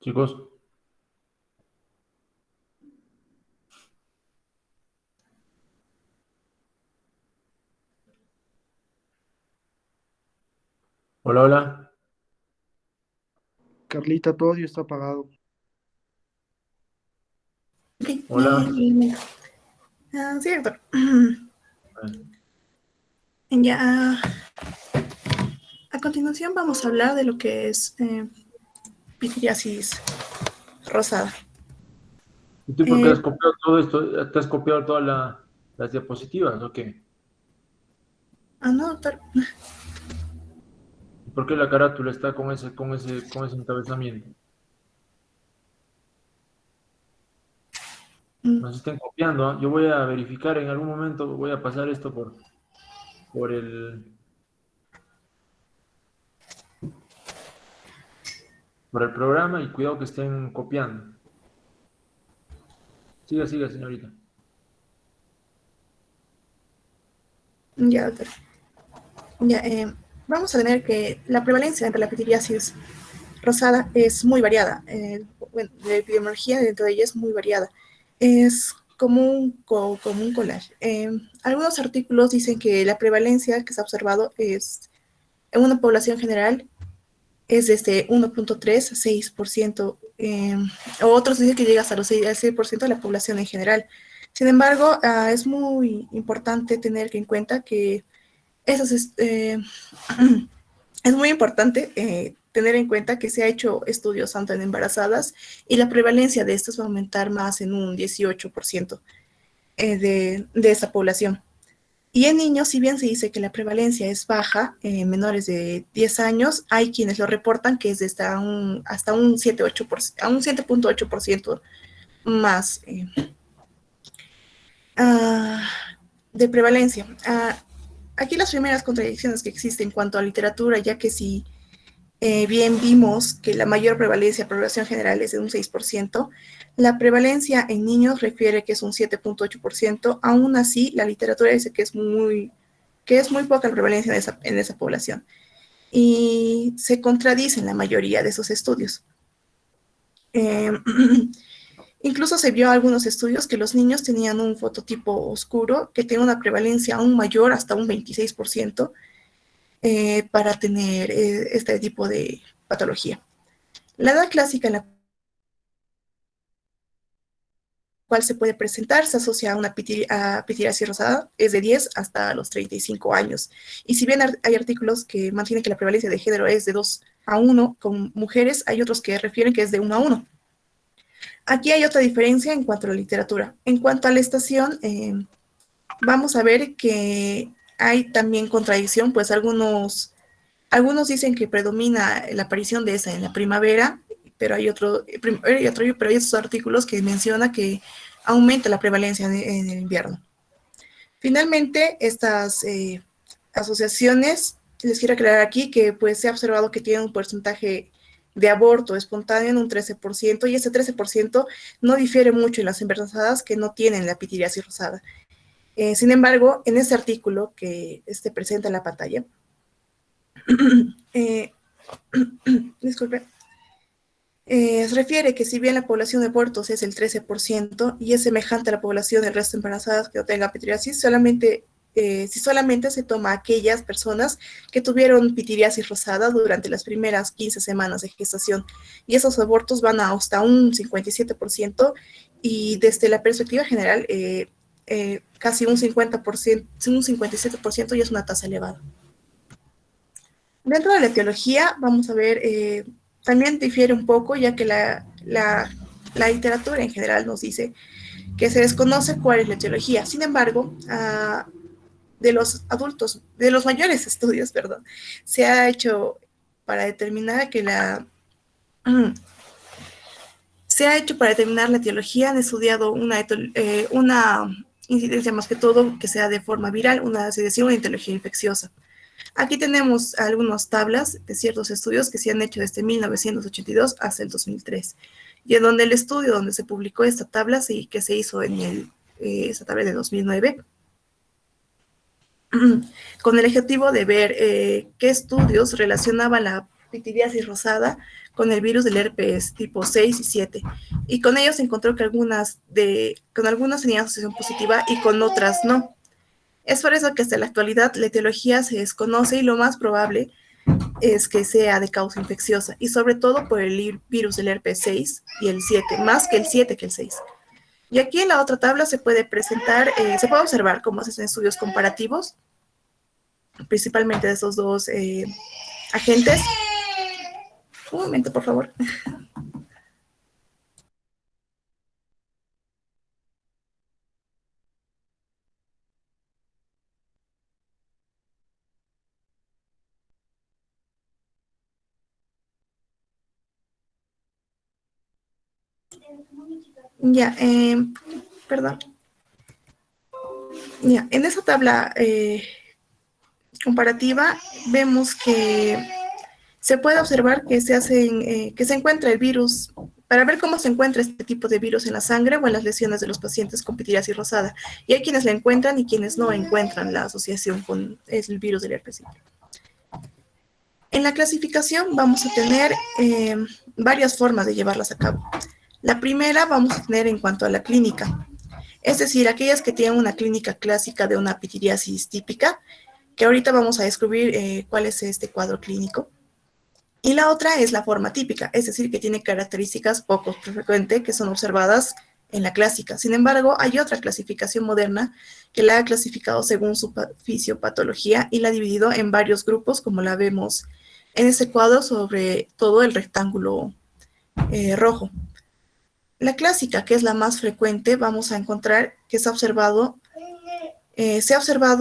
Chicos. Hola, hola. Carlita, tu audio está apagado. Hola. Sí, doctor. Ya, a continuación vamos a hablar de lo que es pitiriasis rosada. ¿Y tú por qué has copiado todo esto? ¿Te has copiado todas las diapositivas o qué? No, doctor. ¿Y por qué la carátula está con ese encabezamiento? Nos estén copiando, ¿ah? Yo voy a verificar en algún momento, voy a pasar esto por el programa y cuidado que estén copiando. Siga, señorita. Ya, doctor. Ya, vamos a tener que la prevalencia entre la pitiriasis rosada es muy variada. Bueno, la epidemiología dentro de ella es muy variada. Es como un collage. Algunos artículos dicen que la prevalencia que se ha observado es en una población general es desde 1.3 a 6%, o otros dicen que llega hasta los 6% de la población en general. Sin embargo, es muy importante tener en cuenta que es muy importante tener en cuenta que se ha hecho estudios tanto en embarazadas y la prevalencia de estos va a aumentar más en un 18% de esa población. Y en niños, si bien se dice que la prevalencia es baja, en menores de 10 años, hay quienes lo reportan que es de hasta un 7.8% más de prevalencia. Aquí las primeras contradicciones que existen en cuanto a literatura, ya que si bien vimos que la mayor prevalencia, población general, es de un 6%, la prevalencia en niños refiere que es un 7.8%, aún así la literatura dice que es muy poca la prevalencia en esa población. Y se contradicen la mayoría de esos estudios. Incluso se vio algunos estudios que los niños tenían un fototipo oscuro que tiene una prevalencia aún mayor, hasta un 26%, para tener este tipo de patología. La edad clásica en la cual se puede presentar se asocia a una pitiriasis rosada es de 10 hasta los 35 años. Y si bien hay artículos que mantienen que la prevalencia de género es de 2 a 1 con mujeres, hay otros que refieren que es de 1 a 1. Aquí hay otra diferencia en cuanto a la literatura. En cuanto a la estación, vamos a ver que hay también contradicción, pues algunos dicen que predomina la aparición de esa en la primavera, pero hay otros artículos que mencionan que aumenta la prevalencia en el invierno. Finalmente, estas asociaciones, les quiero aclarar aquí que pues, se ha observado que tienen un porcentaje de aborto espontáneo en un 13%, y ese 13% no difiere mucho en las embarazadas que no tienen la pitiriasis rosada. Sin embargo, en este artículo que presenta en la pantalla, disculpe, refiere que si bien la población de abortos es el 13% y es semejante a la población del resto de embarazadas que no tengan pitiriasis, si solamente se toma a aquellas personas que tuvieron pitiriasis rosada durante las primeras 15 semanas de gestación, y esos abortos van hasta un 57%, y desde la perspectiva general, casi un 50%, un 57% ya es una tasa elevada. Dentro de la etiología, vamos a ver, también difiere un poco, ya que la literatura en general nos dice que se desconoce cuál es la etiología. Sin embargo, de los mayores estudios, se ha hecho para determinar la etiología, han estudiado una incidencia más que todo que sea de forma viral, una etiología infecciosa. Aquí tenemos algunas tablas de ciertos estudios que se han hecho desde 1982 hasta el 2003, y en donde el estudio donde se publicó esta tabla, que se hizo en esta tabla de 2009, con el objetivo de ver qué estudios relacionaban la pityriasis rosada con el virus del herpes tipo 6 y 7. Y con ellos se encontró que con algunas tenían asociación positiva y con otras no. Es por eso que hasta la actualidad la etiología se desconoce y lo más probable es que sea de causa infecciosa, y sobre todo por el virus del herpes 6 y el 7, más que el 7 que el 6. Y aquí en la otra tabla se puede presentar, se puede observar cómo se hacen estudios comparativos, principalmente de esos dos agentes. Un momento, por favor. Ya, perdón. Ya, en esa tabla comparativa vemos que se puede observar que que se encuentra el virus, para ver cómo se encuentra este tipo de virus en la sangre o en las lesiones de los pacientes con pityriasis rosada. Y hay quienes la encuentran y quienes no encuentran la asociación con el virus del herpes simple. En la clasificación vamos a tener varias formas de llevarlas a cabo. La primera vamos a tener en cuanto a la clínica, es decir, aquellas que tienen una clínica clásica de una pityriasis típica, que ahorita vamos a descubrir cuál es este cuadro clínico. Y la otra es la forma típica, es decir, que tiene características poco frecuentes que son observadas en la clásica. Sin embargo, hay otra clasificación moderna que la ha clasificado según su fisiopatología y la ha dividido en varios grupos, como la vemos en este cuadro sobre todo el rectángulo rojo. La clásica, que es la más frecuente, vamos a encontrar que se ha observado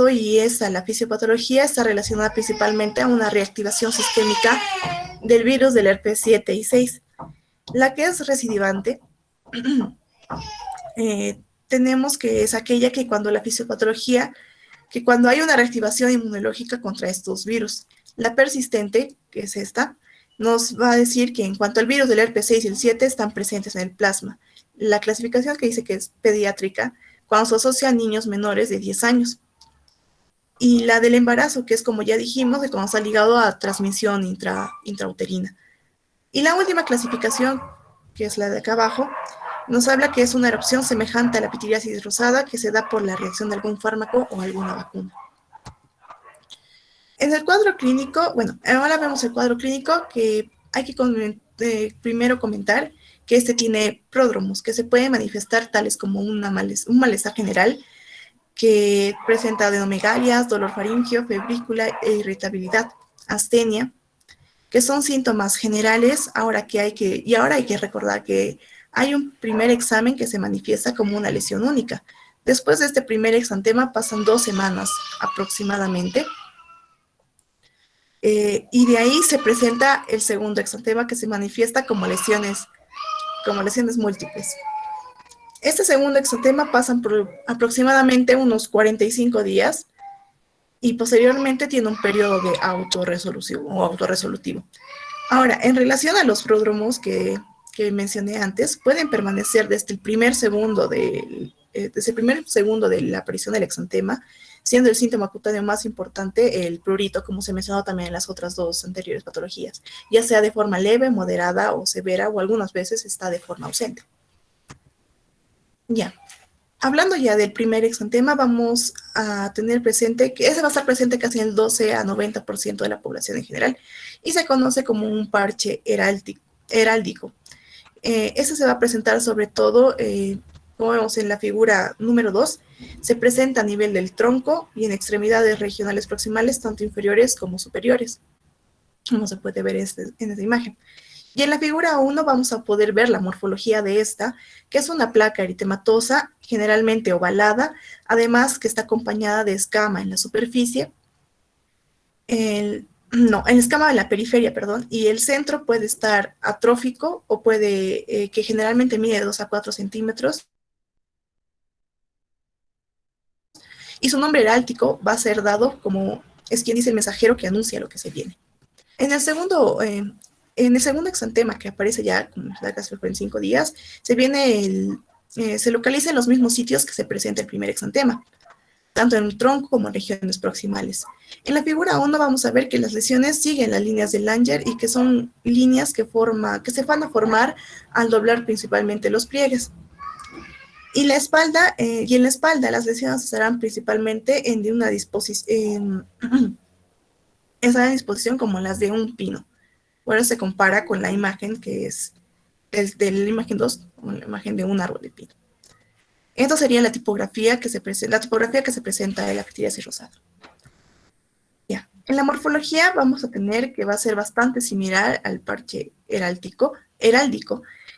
y la fisiopatología está relacionada principalmente a una reactivación sistémica del virus del herpes 7 y 6. La que es recidivante, tenemos que es aquella que cuando la fisiopatología, que cuando hay una reactivación inmunológica contra estos virus. La persistente, que es esta, nos va a decir que en cuanto al virus del herpes 6 y el 7 están presentes en el plasma. La clasificación que dice que es pediátrica, cuando se asocia a niños menores de 10 años. Y la del embarazo, que es como ya dijimos, de cuando está ligado a transmisión intrauterina. Y la última clasificación, que es la de acá abajo, nos habla que es una erupción semejante a la pityriasis rosada que se da por la reacción de algún fármaco o alguna vacuna. En el cuadro clínico, bueno, ahora vemos el cuadro clínico, que hay que primero comentar que este tiene pródromos que se pueden manifestar tales como un malestar general que presenta adenomegalias, dolor faríngeo, febrícula e irritabilidad, astenia, que son síntomas generales. Ahora hay que recordar que hay un primer examen que se manifiesta como una lesión única. Después de este primer exantema pasan 2 semanas aproximadamente. Y de ahí se presenta el segundo exantema que se manifiesta como lesiones múltiples. Este segundo exantema pasan por aproximadamente unos 45 días y posteriormente tiene un periodo de autorresolutivo. Ahora, en relación a los pródromos que mencioné antes, pueden permanecer desde el primer segundo de la aparición del exantema, siendo el síntoma cutáneo más importante el prurito, como se mencionó también en las otras 2 anteriores patologías, ya sea de forma leve, moderada o severa, o algunas veces está de forma ausente. Ya, hablando ya del primer exantema, vamos a tener presente que ese va a estar presente casi en el 12 a 90% de la población en general, y se conoce como un parche heráldico. Ese se va a presentar sobre todo, como vemos en la figura número 2, se presenta a nivel del tronco y en extremidades regionales proximales, tanto inferiores como superiores, como se puede ver en esta imagen. Y en la figura 1 vamos a poder ver la morfología de esta, que es una placa eritematosa, generalmente ovalada, además que está acompañada de escama en la superficie, en escama de la periferia, perdón, y el centro puede estar atrófico o que generalmente mide 2 a 4 centímetros, y su nombre heráldico va a ser dado como es quien dice el mensajero que anuncia lo que se viene. En el segundo exantema, que aparece ya como la clasificación en 5 días, se localiza en los mismos sitios que se presenta el primer exantema. tanto en el tronco como en regiones proximales. En la figura 1 vamos a ver que las lesiones siguen las líneas de Langer y que son líneas que se van a formar al doblar principalmente los pliegues. Y en la espalda las lesiones estarán principalmente en una disposición como las de un pino. Por eso se compara con la imagen que es de la imagen 2, con la imagen de un árbol de pino. Esto sería la tipografía que se presenta de la pitiriasis rosada. Ya. En la morfología vamos a tener que va a ser bastante similar al parche heráldico,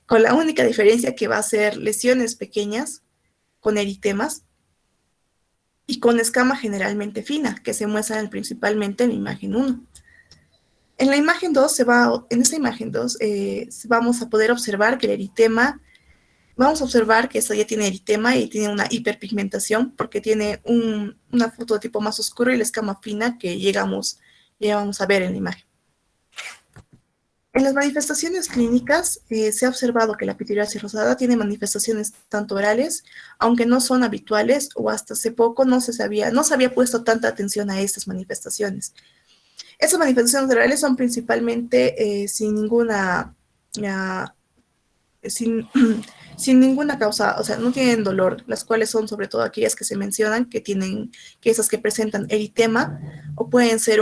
con la única diferencia que va a ser lesiones pequeñas con eritemas y con escama generalmente fina, que se muestran principalmente en la imagen 1. En la imagen 2, vamos a poder observar que el eritema, esto ya tiene eritema y tiene una hiperpigmentación porque tiene una fototipo más oscuro y la escama fina que llegamos a ver en la imagen. En las manifestaciones clínicas se ha observado que la pitiriasis rosada tiene manifestaciones tanto orales, aunque no son habituales o hasta hace poco no se había puesto tanta atención a estas manifestaciones. Estas manifestaciones orales son principalmente sin ninguna causa, o sea, no tienen dolor, las cuales son sobre todo aquellas que se mencionan, esas que presentan eritema, o pueden ser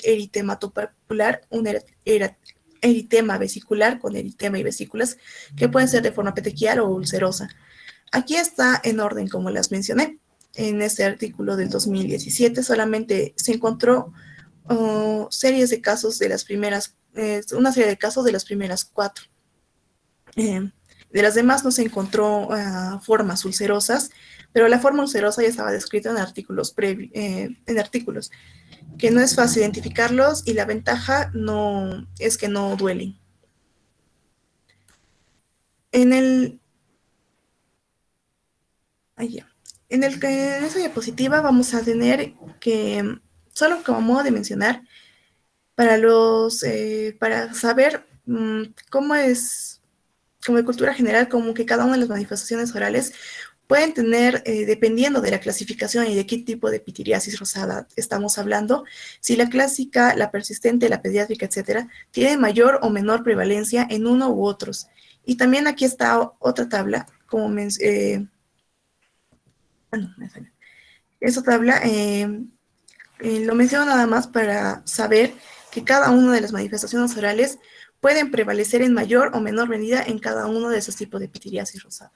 eritema topacular, eritema vesicular con eritema y vesículas, que pueden ser de forma petequial o ulcerosa. Aquí está en orden como las mencioné. En este artículo del 2017 solamente se encontró una serie de casos de las primeras 4. De las demás no se encontró formas ulcerosas, pero la forma ulcerosa ya estaba descrita en artículos, que no es fácil identificarlos y la ventaja es que no duelen. En esa diapositiva vamos a tener que, solo como modo de mencionar, para saber cómo es, como de cultura general, como que cada una de las manifestaciones orales pueden tener, dependiendo de la clasificación y de qué tipo de pitiriasis rosada estamos hablando, si la clásica, la persistente, la pediátrica, etcétera, tiene mayor o menor prevalencia en uno u otros. Y también aquí está otra tabla, esa tabla lo menciono nada más para saber que cada una de las manifestaciones orales pueden prevalecer en mayor o menor medida en cada uno de esos tipos de pitiriasis rosada.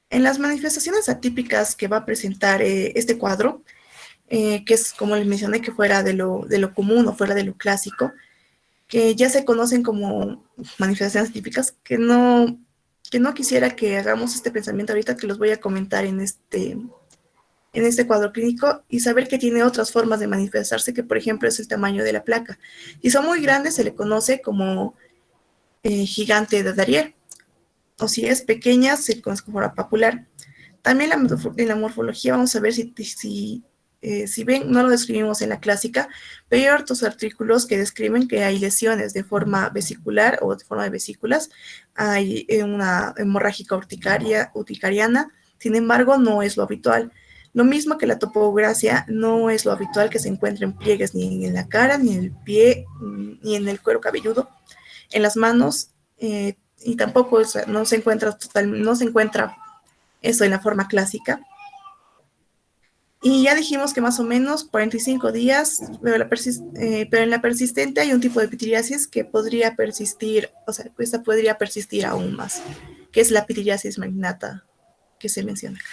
En las manifestaciones atípicas que va a presentar este cuadro, que es como les mencioné, que fuera de lo común o fuera de lo clásico, que ya se conocen como manifestaciones atípicas, que no quisiera que hagamos este pensamiento ahorita, que los voy a comentar en este cuadro clínico y saber que tiene otras formas de manifestarse, que por ejemplo es el tamaño de la placa. Si son muy grandes se le conoce como gigante de Darrier, o si es pequeña se conoce como papular. También en la morfología vamos a ver si ven, no lo describimos en la clásica, pero hay otros artículos que describen que hay lesiones de forma vesicular o de forma de vesículas, hay una hemorrágica urticariana, sin embargo no es lo habitual. Lo mismo que la topogracia, no es lo habitual que se encuentre en pliegues ni en la cara, ni en el pie, ni en el cuero cabelludo, en las manos, y tampoco no se encuentra eso en la forma clásica. Y ya dijimos que más o menos 45 días, pero en la persistente hay un tipo de pitiriasis que podría persistir, o sea, esta podría persistir aún más, que es la pitiriasis magnata que se menciona acá.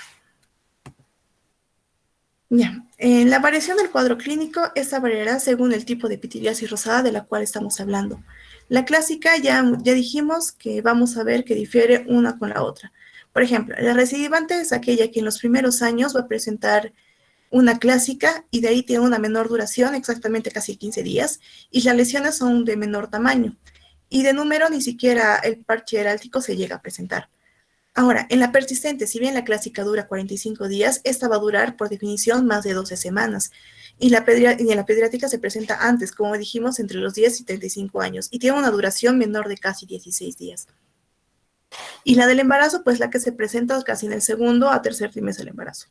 Ya, en la variación del cuadro clínico, esta variará según el tipo de pitiriasis rosada de la cual estamos hablando. La clásica ya dijimos que vamos a ver que difiere una con la otra. Por ejemplo, la recidivante es aquella que en los primeros años va a presentar una clásica y de ahí tiene una menor duración, exactamente casi 15 días, y las lesiones son de menor tamaño. Y de número ni siquiera el parche heráldico se llega a presentar. Ahora, en la persistente, si bien la clásica dura 45 días, esta va a durar por definición más de 12 semanas. Y en la pediátrica se presenta antes, como dijimos, entre los 10 y 35 años, y tiene una duración menor de casi 16 días. Y la del embarazo, pues la que se presenta casi en el segundo a tercer trimestre del embarazo.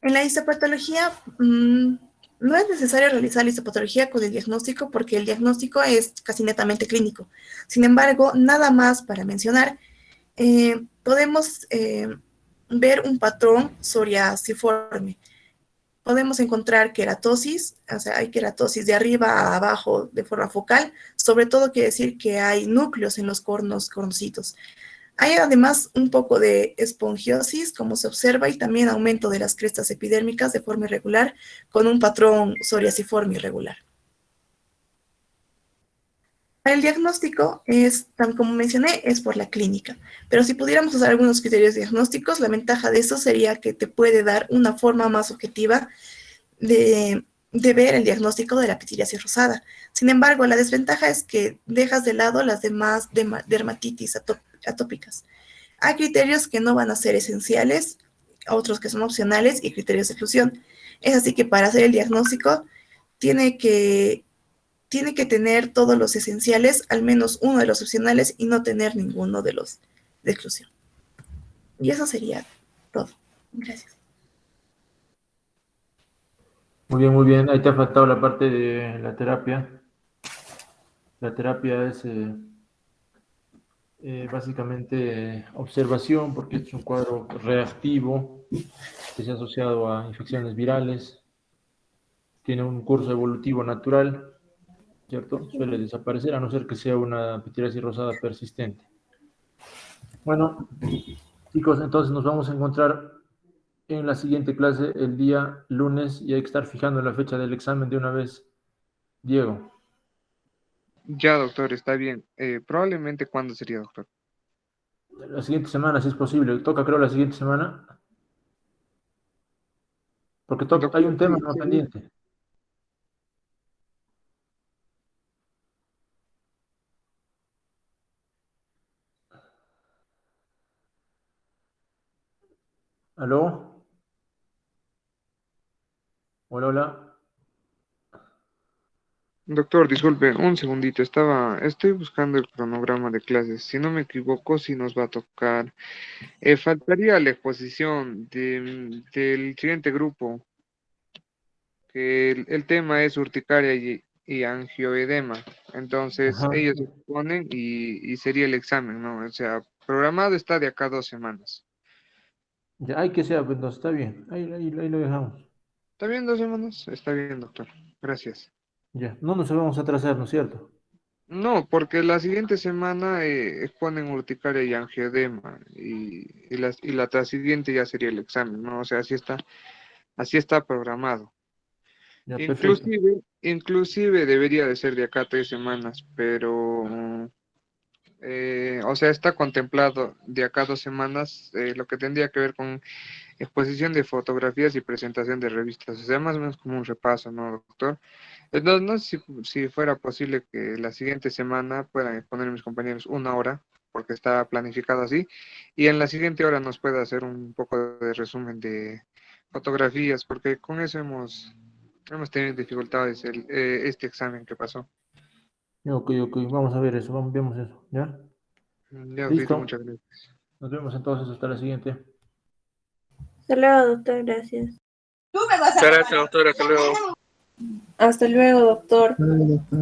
En la histopatología, no es necesario realizar la histopatología con el diagnóstico porque el diagnóstico es casi netamente clínico. Sin embargo, nada más para mencionar, podemos ver un patrón psoriasiforme. Podemos encontrar queratosis, o sea, hay queratosis de arriba a abajo de forma focal, sobre todo quiere decir que hay núcleos en los cornocitos. Hay además un poco de espongiosis, como se observa, y también aumento de las crestas epidérmicas de forma irregular, con un patrón psoriasiforme irregular. El diagnóstico es, tal como mencioné, es por la clínica, pero si pudiéramos usar algunos criterios diagnósticos, la ventaja de eso sería que te puede dar una forma más objetiva de ver el diagnóstico de la pitiriasis rosada. Sin embargo, la desventaja es que dejas de lado las demás dermatitis atópicas. Hay criterios que no van a ser esenciales, otros que son opcionales y criterios de exclusión. Es así que para hacer el diagnóstico tiene que tener todos los esenciales, al menos uno de los opcionales y no tener ninguno de los de exclusión. Y eso sería todo. Gracias. Muy bien, muy bien. Ahí te ha faltado la parte de la terapia. La terapia es básicamente observación, porque es un cuadro reactivo que se ha asociado a infecciones virales. Tiene un curso evolutivo natural, ¿cierto? Suele desaparecer a no ser que sea una pitiriasis rosada persistente. Bueno, chicos, entonces nos vamos a encontrar en la siguiente clase el día lunes y hay que estar fijando la fecha del examen de una vez. Diego. Ya, doctor, está bien. Probablemente, ¿cuándo sería, doctor? La siguiente semana, si es posible. Toca, creo, la siguiente semana. Porque hay un tema no pendiente. ¿Aló? Hola, hola. Doctor, disculpe, un segundito. Estoy buscando el cronograma de clases. Si no me equivoco, sí nos va a tocar. Faltaría la exposición del siguiente grupo, que el tema es urticaria y angioedema. Entonces, Ajá. ellos exponen y sería el examen, ¿no? O sea, programado está de acá a 2 semanas. Ya, hay que ser, pues, no, está bien. Ahí lo dejamos. ¿Está bien 2 semanas? Está bien, doctor. Gracias. Ya, no nos vamos a atrasar, ¿no es cierto? No, porque la siguiente semana exponen urticaria y angioedema y la tras siguiente ya sería el examen, ¿no? O sea, así está programado. Ya, perfecto. Inclusive debería de ser de acá a 3 semanas, pero, o sea, está contemplado de acá a 2 semanas, lo que tendría que ver con exposición de fotografías y presentación de revistas, o sea, más o menos como un repaso, ¿no, doctor? No sé si fuera posible que la siguiente semana puedan exponer mis compañeros 1 hora, porque está planificado así, y en la siguiente hora nos pueda hacer un poco de resumen de fotografías, porque con eso hemos tenido dificultades este examen que pasó. Ok, vamos a ver eso, vemos eso, ¿ya? Ya, doctor, Listo. muchas gracias. Nos vemos entonces hasta la siguiente. Hasta luego, doctor. Gracias. Gracias, doctor. Hasta luego. Hasta luego, doctor. Doctor.